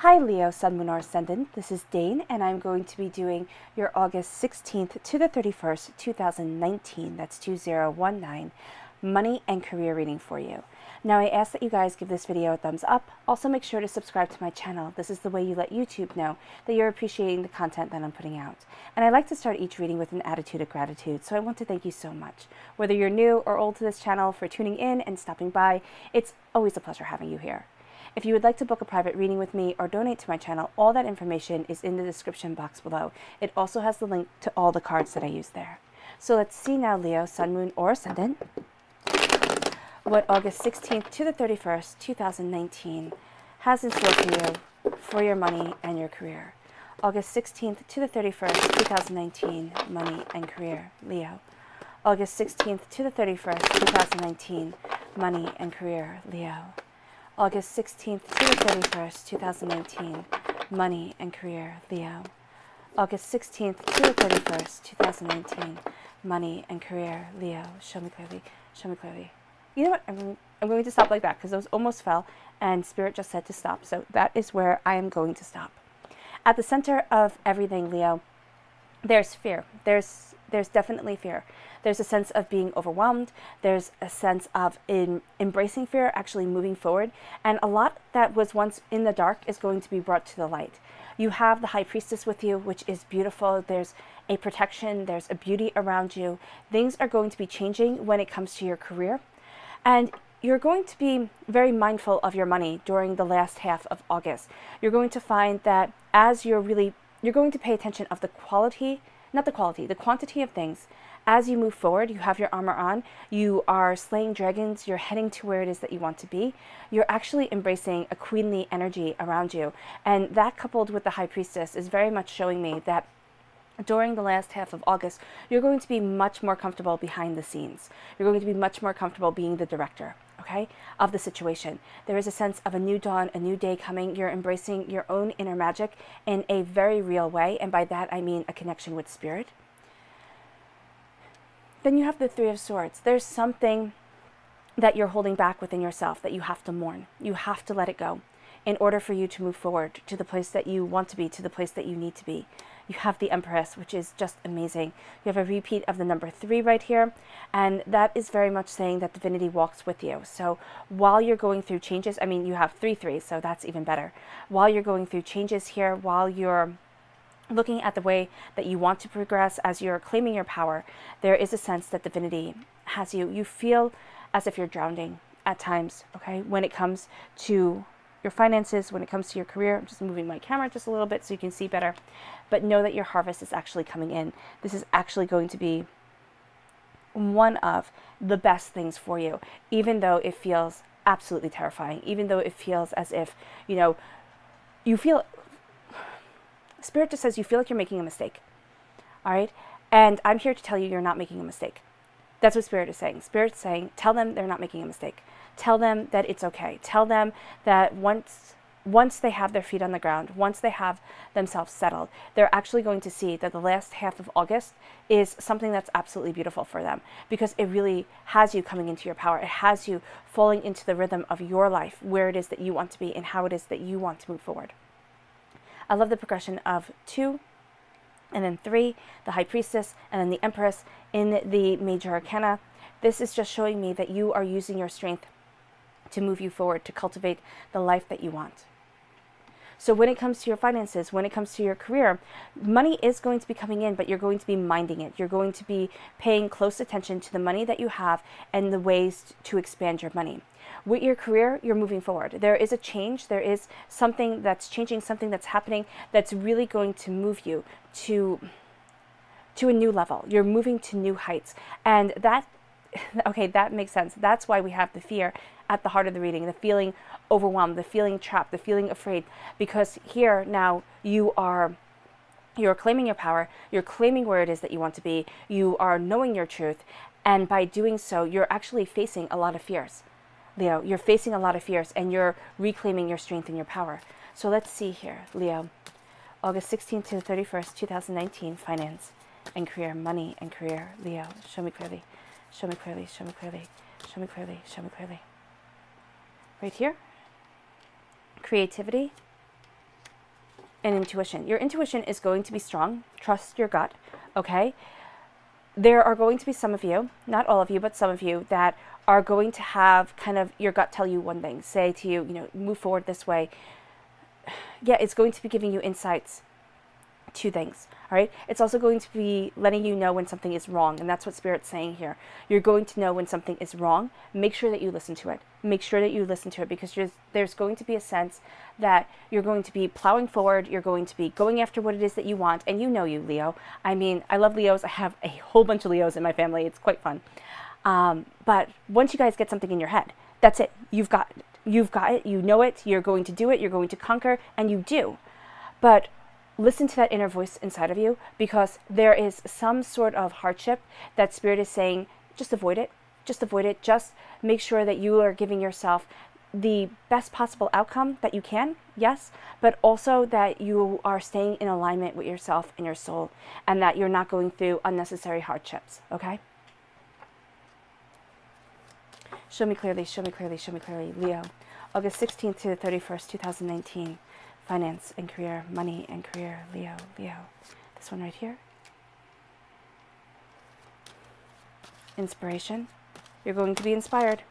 Hi Leo, Sun, Moon, or Ascendant. This is Dane, and I'm going to be doing your August 16th to the 31st, 2019, that's 2019, money and career reading for you. Now I ask that you guys give this video a thumbs up. Also make sure to subscribe to my channel. This is the way you let YouTube know that you're appreciating the content that I'm putting out. And I like to start each reading with an attitude of gratitude, so I want to thank you so much. Whether you're new or old to this channel, for tuning in and stopping by, it's always a pleasure having you here. If you would like to book a private reading with me or donate to my channel, all that information is in the description box below. It also has the link to all the cards that I use there. So let's see now, Leo, Sun, Moon, or Ascendant, what August 16th to the 31st, 2019 has in store for you, for your money and your career. August 16th to the 31st, 2019, money and career, Leo. August 16th to the 31st, 2019, money and career, Leo. August 16th to the 31st, 2019, money and career, Leo. August 16th to the 31st, 2019, money and career, Leo. Show me clearly, show me clearly. You know what, I'm going to stop like that because those almost fell and Spirit just said to stop. So that is where I am going to stop. At the center of everything, Leo, there's fear. There's definitely fear. There's a sense of being overwhelmed. There's a sense of embracing fear, actually moving forward. And a lot that was once in the dark is going to be brought to the light. You have the High Priestess with you, which is beautiful. There's a protection. There's a beauty around you. Things are going to be changing when it comes to your career. And you're going to be very mindful of your money during the last half of August. You're going to find that as you're going to pay attention of the quality, not the quality, the quantity of things. As you move forward, you have your armor on, you are slaying dragons, you're heading to where it is that you want to be. You're actually embracing a queenly energy around you. And that coupled with the High Priestess is very much showing me that during the last half of August, you're going to be much more comfortable behind the scenes. You're going to be much more comfortable being the director, okay, of the situation. There is a sense of a new dawn, a new day coming. You're embracing your own inner magic in a very real way, and by that I mean a connection with Spirit. Then you have the Three of Swords. There's something that you're holding back within yourself that you have to mourn. You have to let it go in order for you to move forward to the place that you want to be, to the place that you need to be. You have the Empress, which is just amazing. You have a repeat of the number 3 right here, and that is very much saying that divinity walks with you. So while you're going through changes, I mean, you have 3 3s, so that's even better. While you're going through changes here, while you're looking at the way that you want to progress, as you're claiming your power, there is a sense that divinity has you. You feel as if you're drowning at times, okay, when it comes to your finances, when it comes to your career. I'm just moving my camera just a little bit so you can see better. But know that your harvest is actually coming in. This is actually going to be one of the best things for you, even though it feels absolutely terrifying, even though it feels as if, you know, you feel, Spirit just says you feel like you're making a mistake, all right? And I'm here to tell you you're not making a mistake. That's what Spirit is saying. Spirit's saying, tell them they're not making a mistake. Tell them that it's okay. Tell them that once they have their feet on the ground, once they have themselves settled, they're actually going to see that the last half of August is something that's absolutely beautiful for them, because it really has you coming into your power. It has you falling into the rhythm of your life, where it is that you want to be and how it is that you want to move forward. I love the progression of 2 and then 3, the High Priestess, and then the Empress in the Major Arcana. This is just showing me that you are using your strength to move you forward, to cultivate the life that you want. So when it comes to your finances, when it comes to your career, money is going to be coming in, but you're going to be minding it. You're going to be paying close attention to the money that you have and the ways to expand your money. With your career, you're moving forward. There is a change. There is something that's changing, something that's happening that's really going to move you to a new level. You're moving to new heights. And that, okay, that makes sense. That's why we have the fear at the heart of the reading, the feeling overwhelmed, the feeling trapped, the feeling afraid, because here now you're claiming your power, you're claiming where it is that you want to be, you are knowing your truth, and by doing so, you're actually facing a lot of fears. Leo, you're facing a lot of fears, and you're reclaiming your strength and your power. So let's see here, Leo. August 16th to the 31st, 2019, finance and career, money and career, Leo. Show me clearly, show me clearly, show me clearly, show me clearly, show me clearly. Right here, creativity, and intuition. Your intuition is going to be strong. Trust your gut, okay? There are going to be some of you, not all of you, but some of you that are going to have kind of your gut tell you one thing, say to you, you know, move forward this way. Yeah, it's going to be giving you insights to things, all right? It's also going to be letting you know when something is wrong, and that's what Spirit's saying here. You're going to know when something is wrong. Make sure that you listen to it. Make sure that you listen to it, because there's going to be a sense that you're going to be plowing forward. You're going to be going after what it is that you want, and you know you, Leo. I mean, I love Leos. I have a whole bunch of Leos in my family. It's quite fun. But once you guys get something in your head, that's it. You've got it. You've got it. You know it. You're going to do it. You're going to conquer, and you do. But listen to that inner voice inside of you, because there is some sort of hardship that Spirit is saying, just avoid it. Just avoid it. Just make sure that you are giving yourself the best possible outcome that you can, yes, but also that you are staying in alignment with yourself and your soul, and that you're not going through unnecessary hardships, okay? Show me clearly, show me clearly, show me clearly. Leo, August 16th to the 31st, 2019. Finance and career, money and career, Leo, Leo. This one right here. Inspiration. You're going to be inspired.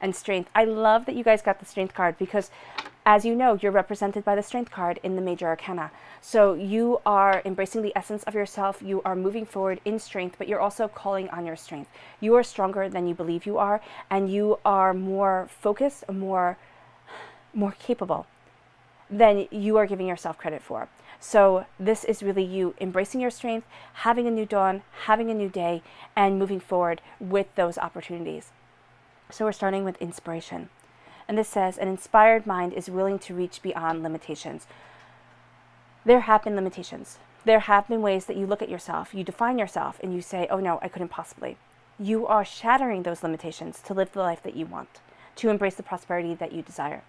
And strength. I love that you guys got the strength card, because as you know, you're represented by the strength card in the major arcana. So you are embracing the essence of yourself. You are moving forward in strength, but you're also calling on your strength. You are stronger than you believe you are, and you are more focused, more capable than you are giving yourself credit for. So this is really you embracing your strength, having a new dawn, having a new day, and moving forward with those opportunities. So we're starting with inspiration. And this says, an inspired mind is willing to reach beyond limitations. There have been limitations. There have been ways that you look at yourself, you define yourself, and you say, oh no, I couldn't possibly. You are shattering those limitations to live the life that you want, to embrace the prosperity that you desire.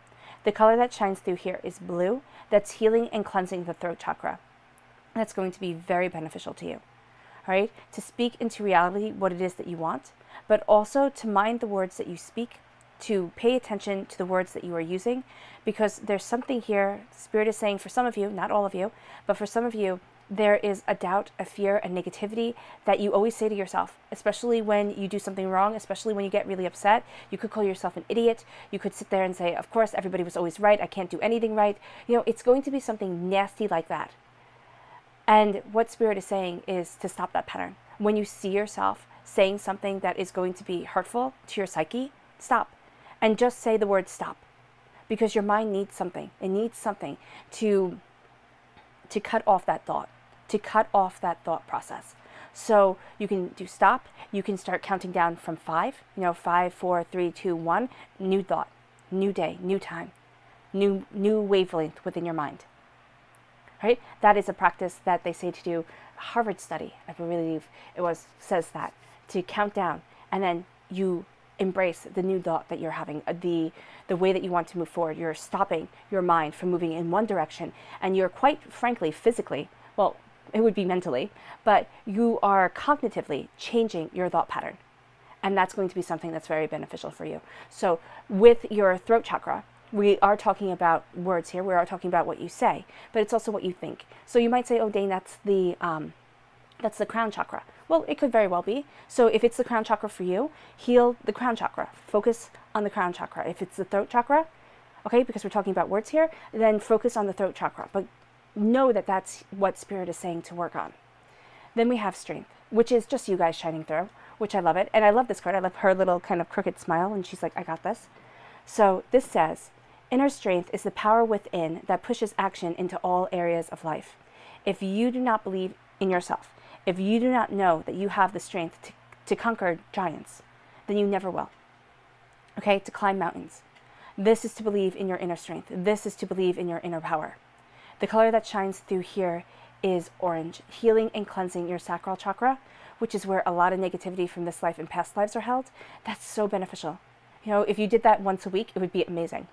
The color that shines through here is blue. That's healing and cleansing the throat chakra. That's going to be very beneficial to you. All right? To speak into reality what it is that you want, but also to mind the words that you speak, to pay attention to the words that you are using, because there's something here, Spirit is saying for some of you, not all of you, but for some of you, there is a doubt, a fear, a negativity that you always say to yourself, especially when you do something wrong, especially when you get really upset. You could call yourself an idiot. You could sit there and say, of course, everybody was always right. I can't do anything right. You know, it's going to be something nasty like that. And what Spirit is saying is to stop that pattern. When you see yourself saying something that is going to be hurtful to your psyche, stop. And just say the word stop. Because your mind needs something. It needs something to cut off that thought. To cut off that thought process. So you can do stop. You can start counting down from 5. 5, 4, 3, 2, 1. New thought, new day, new time, new wavelength within your mind. Right? That is a practice that they say to do. Harvard study, I believe it was, says that, to count down, and then you embrace the new thought that you're having, the way that you want to move forward. You're stopping your mind from moving in one direction, and you're quite frankly, physically, well, it would be mentally, but you are cognitively changing your thought pattern. And that's going to be something that's very beneficial for you. So with your throat chakra, we are talking about words here. We are talking about what you say, but it's also what you think. So you might say, oh, Dane, that's the crown chakra. Well, it could very well be. So if it's the crown chakra for you, heal the crown chakra. Focus on the crown chakra. If it's the throat chakra, okay, because we're talking about words here, then focus on the throat chakra. But know that that's what Spirit is saying to work on. Then we have strength, which is just you guys shining through, which I love it. And I love this card. I love her little kind of crooked smile, and she's like, I got this. So this says, inner strength is the power within that pushes action into all areas of life. If you do not believe in yourself, if you do not know that you have the strength to conquer giants, then you never will. Okay, to climb mountains. This is to believe in your inner strength. This is to believe in your inner power. The color that shines through here is orange, healing and cleansing your sacral chakra, which is where a lot of negativity from this life and past lives are held. That's so beneficial. If you did that once a week, it would be amazing.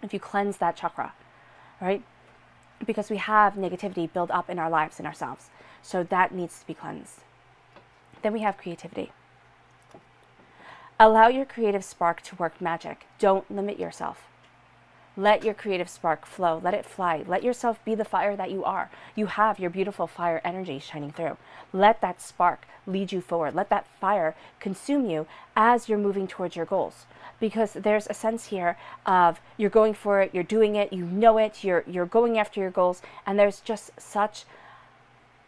If you cleanse that chakra, right? Because we have negativity build up in our lives and ourselves. So that needs to be cleansed. Then we have creativity. Allow your creative spark to work magic. Don't limit yourself. Let your creative spark flow. Let it fly. Let yourself be the fire that you are. You have your beautiful fire energy shining through. Let that spark lead you forward. Let that fire consume you as you're moving towards your goals. Because there's a sense here of you're going for it, you're doing it, you know it, you're going after your goals, and there's just such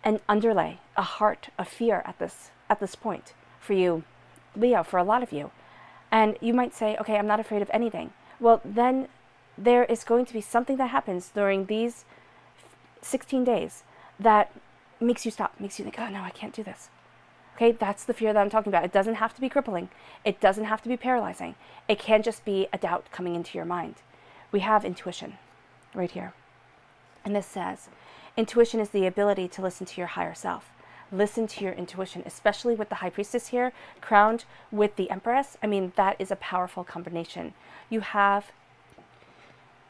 an underlay, a heart of fear at this point for you, Leo, for a lot of you. And you might say, okay, I'm not afraid of anything. Well, then there is going to be something that happens during these 16 days that makes you stop, makes you think, oh no, I can't do this. Okay, that's the fear that I'm talking about. It doesn't have to be crippling. It doesn't have to be paralyzing. It can just be a doubt coming into your mind. We have intuition right here. And this says, intuition is the ability to listen to your higher self. Listen to your intuition, especially with the High Priestess here, crowned with the Empress. I mean, that is a powerful combination. You have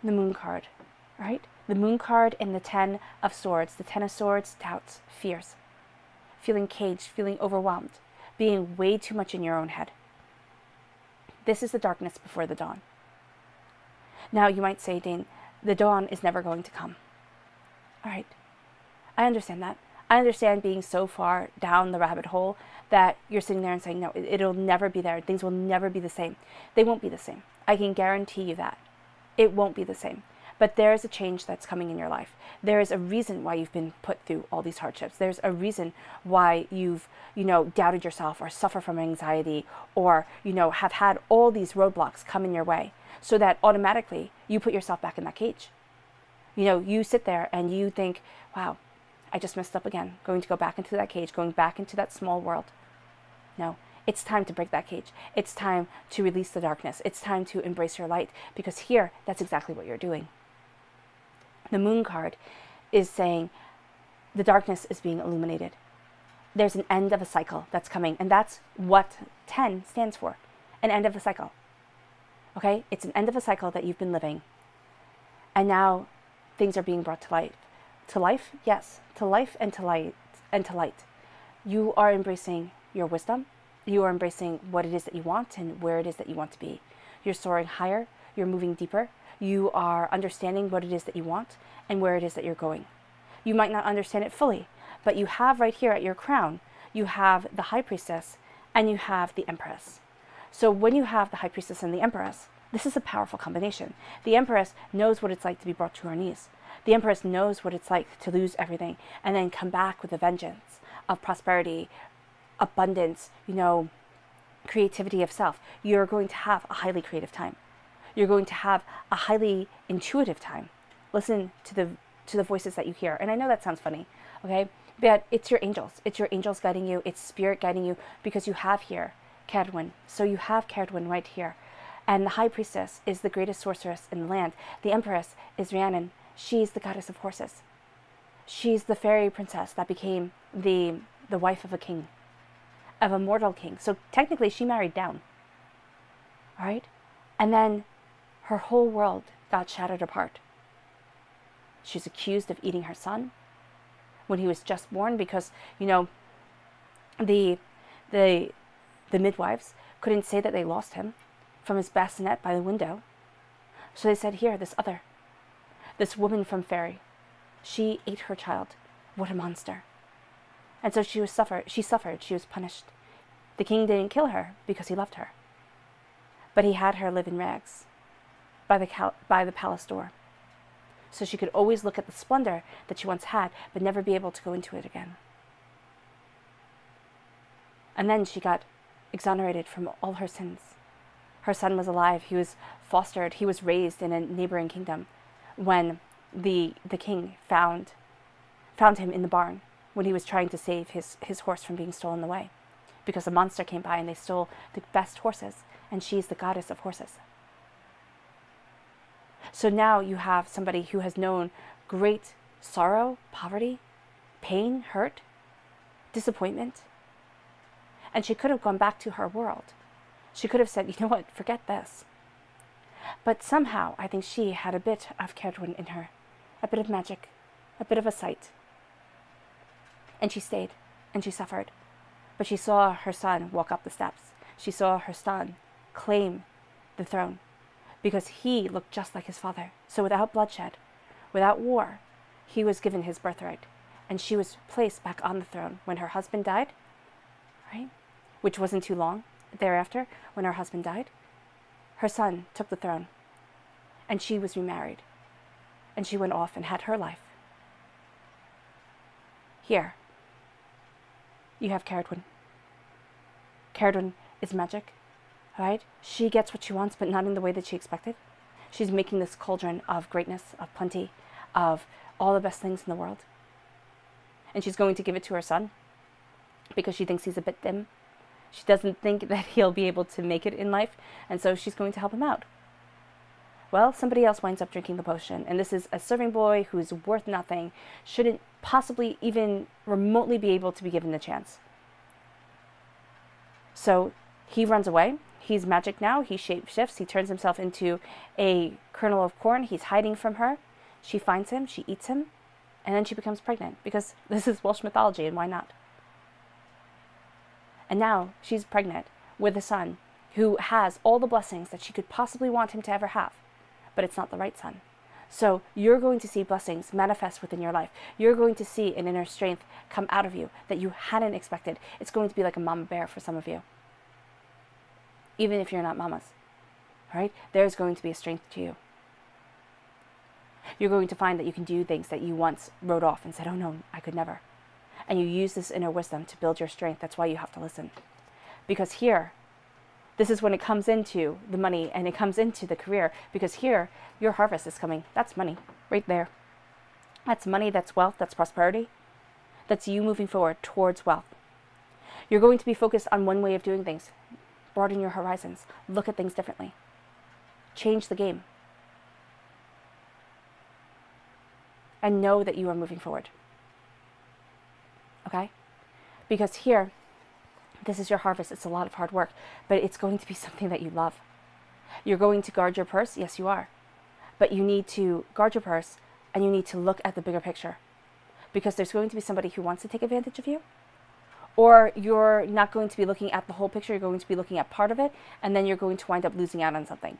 the Moon card, right? The Moon card and the Ten of Swords. The Ten of Swords, doubts, fears, feeling caged, feeling overwhelmed, being way too much in your own head. This is the darkness before the dawn. Now, you might say, Dane, the dawn is never going to come. All right, I understand that. I understand being so far down the rabbit hole that you're sitting there and saying, no, it'll never be there. Things will never be the same. They won't be the same. I can guarantee you that. It won't be the same. But there is a change that's coming in your life. There is a reason why you've been put through all these hardships. There's a reason why you've, doubted yourself or suffer from anxiety or, have had all these roadblocks come in your way so that automatically you put yourself back in that cage. You sit there and you think, wow, I just messed up again, going to go back into that cage, going back into that small world. No, it's time to break that cage. It's time to release the darkness. It's time to embrace your light, because here, that's exactly what you're doing. The Moon card is saying the darkness is being illuminated. There's an end of a cycle that's coming, and that's what 10 stands for, an end of a cycle. Okay? It's an end of a cycle that you've been living, and now things are being brought to light. To life? Yes. To life and to light. And to light. You are embracing your wisdom. You are embracing what it is that you want and where it is that you want to be. You're soaring higher. You're moving deeper. You are understanding what it is that you want and where it is that you're going. You might not understand it fully, but you have right here at your crown, you have the High Priestess and you have the Empress. So when you have the High Priestess and the Empress, this is a powerful combination. The Empress knows what it's like to be brought to her knees. The Empress knows what it's like to lose everything and then come back with a vengeance of prosperity, abundance, creativity of self. You're going to have a highly creative time. You're going to have a highly intuitive time. Listen to the voices that you hear. And I know that sounds funny, okay? But it's your angels. It's your angels guiding you. It's spirit guiding you, because you have here Cadwin. So you have Cadwin right here. And the High Priestess is the greatest sorceress in the land. The Empress is Rhiannon. She's the goddess of horses. She's the fairy princess that became the wife of a king, of a mortal king. So technically she married down. All right? And then her whole world got shattered apart. She's accused of eating her son when he was just born because, the midwives couldn't say that they lost him from his bassinet by the window. So they said, here, this woman from fairy, she ate her child. What a monster. And so she suffered, she was punished. The king didn't kill her because he loved her, but he had her live in rags by the palace door. So she could always look at the splendor that she once had, but never be able to go into it again. And then she got exonerated from all her sins. Her son was alive. He was fostered. He was raised in a neighboring kingdom when the king found him in the barn when he was trying to save his horse from being stolen away, because a monster came by and they stole the best horses, and she's the goddess of horses. So now you have somebody who has known great sorrow, poverty, pain, hurt, disappointment, and she could have gone back to her world. She could have said, you know what, forget this. But somehow, I think she had a bit of Cadwin in her, a bit of magic, a bit of a sight. And she stayed, and she suffered. But she saw her son walk up the steps. She saw her son claim the throne. because he looked just like his father. So without bloodshed, without war, he was given his birthright. And she was placed back on the throne when her husband died, right? Which wasn't too long thereafter. When her husband died, her son took the throne, and she was remarried, and she went off and had her life. Here, you have Caradwyn. Caradwyn is magic, right? She gets what she wants, but not in the way that she expected. She's making this cauldron of greatness, of plenty, of all the best things in the world. And she's going to give it to her son because she thinks he's a bit dim. She doesn't think that he'll be able to make it in life, and so she's going to help him out. Well, somebody else winds up drinking the potion, and this is a serving boy who's worth nothing, shouldn't possibly even remotely be able to be given the chance. So he runs away. He's magic now. He shapeshifts. He turns himself into a kernel of corn. He's hiding from her. She finds him. She eats him. And then she becomes pregnant, because this is Welsh mythology, and why not? And now she's pregnant with a son who has all the blessings that she could possibly want him to ever have, but it's not the right son. So you're going to see blessings manifest within your life. You're going to see an inner strength come out of you that you hadn't expected. It's going to be like a mama bear for some of you. Even if you're not mamas, right? There's going to be a strength to you. You're going to find that you can do things that you once wrote off and said, oh no, I could never. And you use this inner wisdom to build your strength. That's why you have to listen. Because here, this is when it comes into the money and it comes into the career. Because here, your harvest is coming. That's money right there. That's money, that's wealth, that's prosperity. That's you moving forward towards wealth. You're going to be focused on one way of doing things. Broaden your horizons. Look at things differently. Change the game. And know that you are moving forward. Okay? Because here, this is your harvest. It's a lot of hard work, but it's going to be something that you love. You're going to guard your purse. Yes, you are. But you need to guard your purse, and you need to look at the bigger picture. Because there's going to be somebody who wants to take advantage of you, or you're not going to be looking at the whole picture. You're going to be looking at part of it, and then you're going to wind up losing out on something.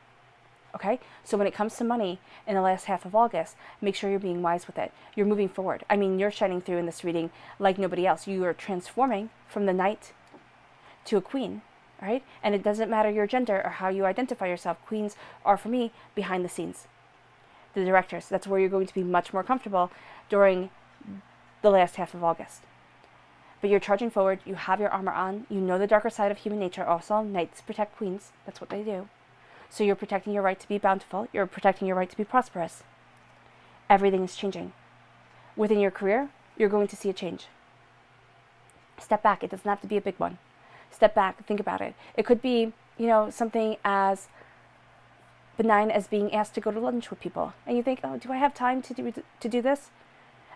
Okay? So when it comes to money in the last half of August, make sure you're being wise with it. You're moving forward. I mean, you're shining through in this reading like nobody else. You are transforming from the knight to a queen, right? And it doesn't matter your gender or how you identify yourself. Queens are, for me, behind the scenes. The directors. That's where you're going to be much more comfortable during the last half of August. But you're charging forward. You have your armor on. You know the darker side of human nature. Also, knights protect queens. That's what they do. So you're protecting your right to be bountiful. You're protecting your right to be prosperous. Everything is changing. Within your career, you're going to see a change. Step back. It doesn't have to be a big one. Step back. Think about it. It could be, something as benign as being asked to go to lunch with people. And you think, oh, do I have time to do this?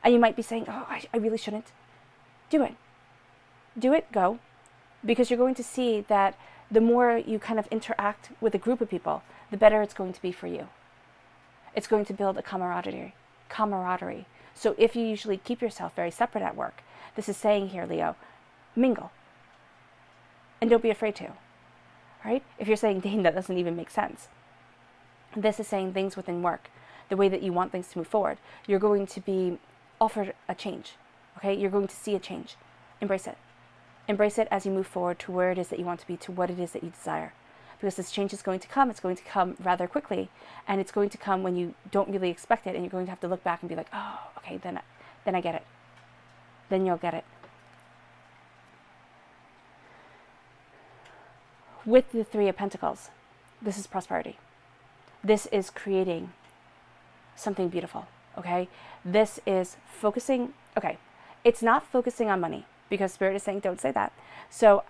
And you might be saying, oh, I really shouldn't. Do it. Do it. Go. Because you're going to see that the more you kind of interact with a group of people, the better it's going to be for you. It's going to build a camaraderie. So if you usually keep yourself very separate at work, this is saying here, Leo, mingle. And don't be afraid to, right? If you're saying, Dane, that doesn't even make sense. This is saying things within work, the way that you want things to move forward. You're going to be offered a change, okay? You're going to see a change. Embrace it. Embrace it as you move forward to where it is that you want to be, to what it is that you desire. Because this change is going to come. It's going to come rather quickly. And it's going to come when you don't really expect it. And you're going to have to look back and be like, oh, okay, then I get it. Then you'll get it. With the Three of Pentacles, this is prosperity. This is creating something beautiful, okay? This is focusing, okay, it's not focusing on money. Because Spirit is saying, don't say that. So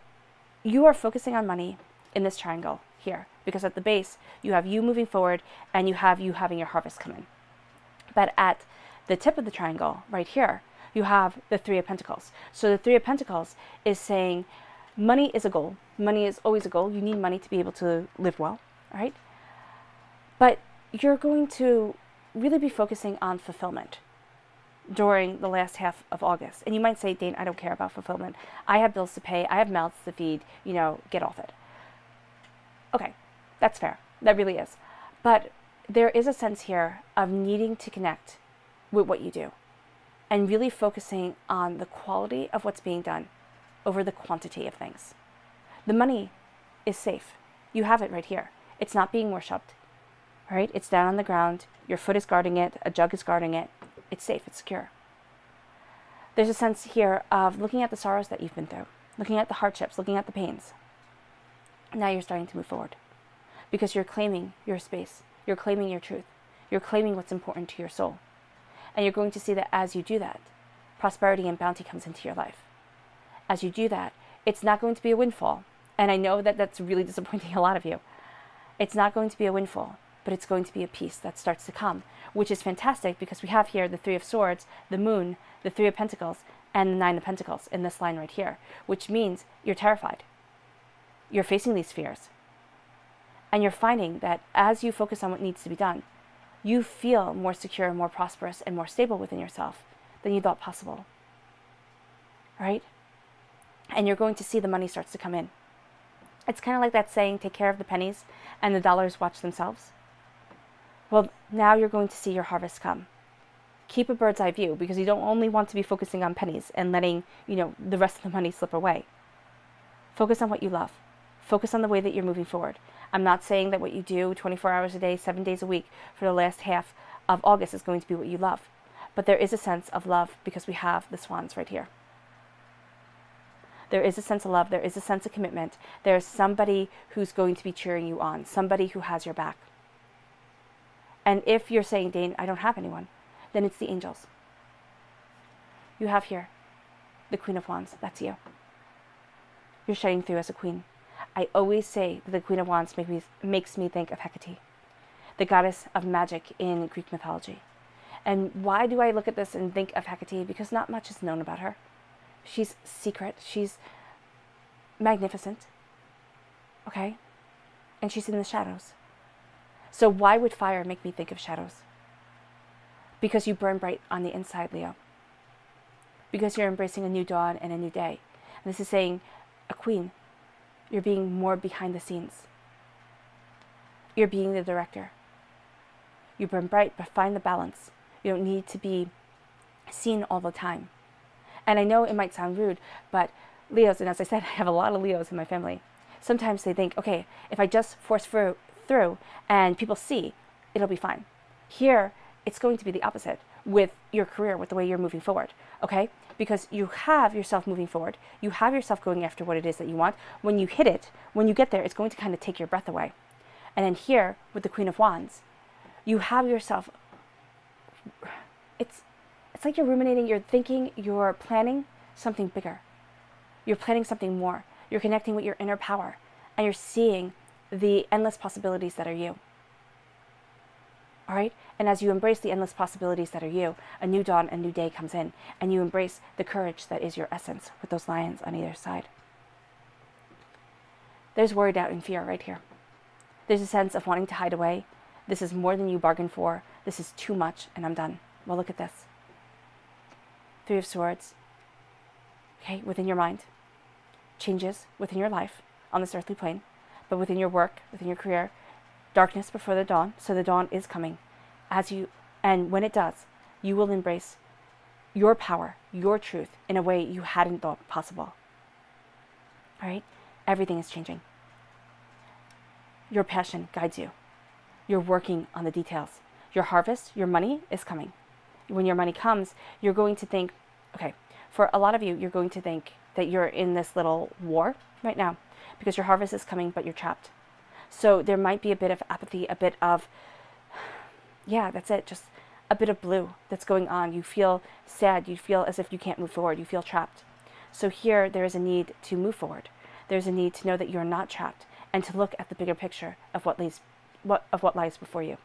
you are focusing on money in this triangle here. Because at the base, you have you moving forward and you have you having your harvest come in. But at the tip of the triangle, right here, you have the Three of Pentacles. So the Three of Pentacles is saying money is a goal. Money is always a goal. You need money to be able to live well, right? But you're going to really be focusing on fulfillment during the last half of August. And you might say, Dane, I don't care about fulfillment. I have bills to pay. I have mouths to feed. Get off it. Okay, that's fair. That really is. But there is a sense here of needing to connect with what you do and really focusing on the quality of what's being done over the quantity of things. The money is safe. You have it right here. It's not being worshipped, right? It's down on the ground. Your foot is guarding it. A jug is guarding it. It's safe. It's secure. There's a sense here of looking at the sorrows that you've been through, looking at the hardships, looking at the pains. Now you're starting to move forward because you're claiming your space. You're claiming your truth. You're claiming what's important to your soul. And you're going to see that as you do that, prosperity and bounty comes into your life. As you do that, it's not going to be a windfall. And I know that that's really disappointing a lot of you. It's not going to be a windfall, but it's going to be a peace that starts to come, which is fantastic because we have here the Three of Swords, the Moon, the Three of Pentacles, and the Nine of Pentacles in this line right here, which means you're terrified. You're facing these fears. And you're finding that as you focus on what needs to be done, you feel more secure, more prosperous, and more stable within yourself than you thought possible. Right? And you're going to see the money starts to come in. It's kind of like that saying, take care of the pennies and the dollars watch themselves. Well, now you're going to see your harvest come. Keep a bird's eye view because you don't only want to be focusing on pennies and letting, the rest of the money slip away. Focus on what you love. Focus on the way that you're moving forward. I'm not saying that what you do 24 hours a day, 7 days a week for the last half of August is going to be what you love. But there is a sense of love because we have the swans right here. There is a sense of love. There is a sense of commitment. There's somebody who's going to be cheering you on, somebody who has your back. And if you're saying, Dane, I don't have anyone, then it's the angels. You have here the Queen of Wands. That's you. You're shining through as a queen. I always say that the Queen of Wands makes me think of Hecate, the goddess of magic in Greek mythology. And why do I look at this and think of Hecate? Because not much is known about her. She's secret. She's magnificent. Okay? And she's in the shadows. So why would fire make me think of shadows? Because you burn bright on the inside, Leo. Because you're embracing a new dawn and a new day. And this is saying, a queen, you're being more behind the scenes. You're being the director. You burn bright, but find the balance. You don't need to be seen all the time. And I know it might sound rude, but Leos, and as I said, I have a lot of Leos in my family. Sometimes they think, okay, if I just force through and people see, it'll be fine. Here, it's going to be the opposite with your career, with the way you're moving forward, okay? Because you have yourself moving forward. You have yourself going after what it is that you want. When you hit it, when you get there, it's going to kind of take your breath away. And then here, with the Queen of Wands, you have yourself, it's like you're ruminating, you're thinking, you're planning something bigger. You're planning something more. You're connecting with your inner power. And you're seeing the endless possibilities that are you. All right? And as you embrace the endless possibilities that are you, a new dawn, a new day comes in. And you embrace the courage that is your essence with those lions on either side. There's worry, doubt, and fear right here. There's a sense of wanting to hide away. This is more than you bargained for. This is too much, and I'm done. Well, look at this. Three of Swords. Okay, within your mind. Changes within your life on this earthly plane. But within your work, within your career, darkness before the dawn. So the dawn is coming. And when it does, you will embrace your power, your truth, in a way you hadn't thought possible. All right? Everything is changing. Your passion guides you. You're working on the details. Your harvest, your money is coming. When your money comes, you're going to think, okay, for a lot of you, you're going to think that you're in this little war right now because your harvest is coming, but you're trapped. So there might be a bit of apathy, a bit of, yeah, that's it, just a bit of blue that's going on. You feel sad. You feel as if you can't move forward. You feel trapped. So here, there is a need to move forward. There's a need to know that you're not trapped and to look at the bigger picture of what lies before you.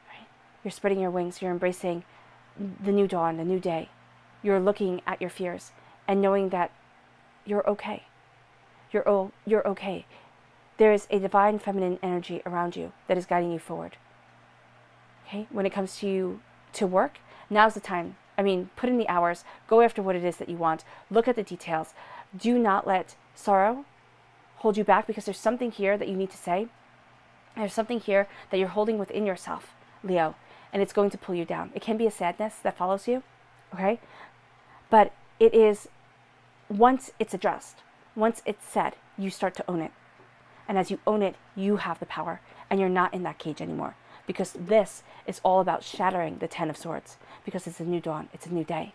Right? You're spreading your wings. You're embracing the new dawn, the new day. You're looking at your fears and knowing that you're okay. You're okay. There is a divine feminine energy around you that is guiding you forward. Okay? When it comes to work, now's the time. I mean, put in the hours. Go after what it is that you want. Look at the details. Do not let sorrow hold you back because there's something here that you need to say. There's something here that you're holding within yourself, Leo, and it's going to pull you down. It can be a sadness that follows you, okay? But it is, once it's addressed, once it's said, you start to own it. And as you own it, you have the power, and you're not in that cage anymore. Because this is all about shattering the Ten of Swords, because it's a new dawn, it's a new day.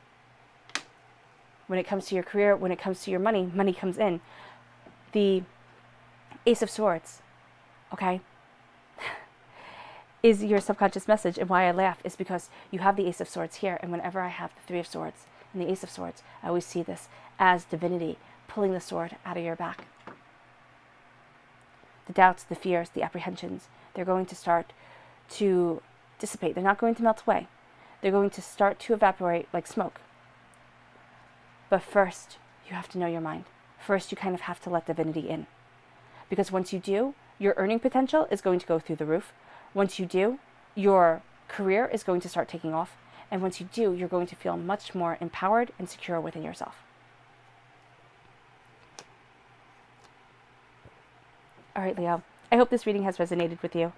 When it comes to your career, when it comes to your money, money comes in. The Ace of Swords, okay, is your subconscious message. And why I laugh is because you have the Ace of Swords here, and whenever I have the Three of Swords and the Ace of Swords, I always see this as divinity pulling the sword out of your back. The doubts, the fears, the apprehensions, they're going to start to dissipate. They're not going to melt away. They're going to start to evaporate like smoke. But first, you have to know your mind. First, you kind of have to let divinity in. Because once you do, your earning potential is going to go through the roof. Once you do, your career is going to start taking off. And once you do, you're going to feel much more empowered and secure within yourself. All right, Leo, I hope this reading has resonated with you.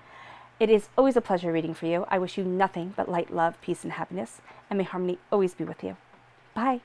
It is always a pleasure reading for you. I wish you nothing but light, love, peace, and happiness, and may harmony always be with you. Bye.